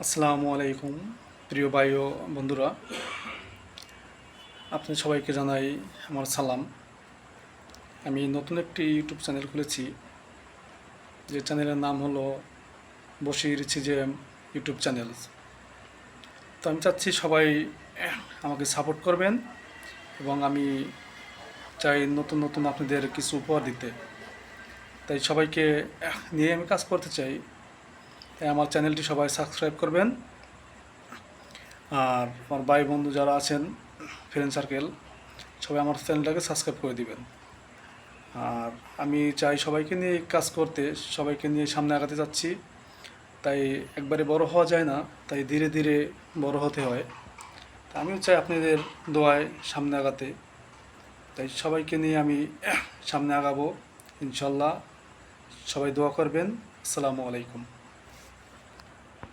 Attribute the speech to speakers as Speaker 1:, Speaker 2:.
Speaker 1: আসসালামু আলাইকুম প্রিয় ভাই ও বন্ধুরা, আপনাদের সবাইকে জানাই আমার সালাম। আমি নতুন একটি ইউটিউব চ্যানেল খুলেছি, যে চ্যানেলের নাম হলো বশির সিজেএম ইউটিউব চ্যানেল। তো আমি চাচ্ছি সবাই আমাকে সাপোর্ট করবেন, এবং আমি চাই নতুন নতুন আপনাদের কিছু উপহার দিতে। তাই সবাইকে নিয়ে আমি কাজ করতে চাই। তাই আমার চ্যানেলটি সবাই সাবস্ক্রাইব করবেন, আর আমার ভাই বন্ধু যারা আছেন, ফ্রেন্ড সার্কেল, সবাই আমার চ্যানেলটাকে সাবস্ক্রাইব করে দিবেন। আর আমি চাই সবাইকে নিয়ে কাজ করতে, সবাইকে নিয়ে সামনে আগাতে যাচ্ছি। তাই একবারে বড় হওয়া যায় না, তাই ধীরে ধীরে বড় হতে হয়। তা আমিও চাই আপনাদের দোয়ায় সামনে আগাতে। তাই সবাইকে নিয়ে আমি সামনে আগাবো ইনশাল্লাহ। সবাই দোয়া করবেন। আসসালামু আলাইকুম।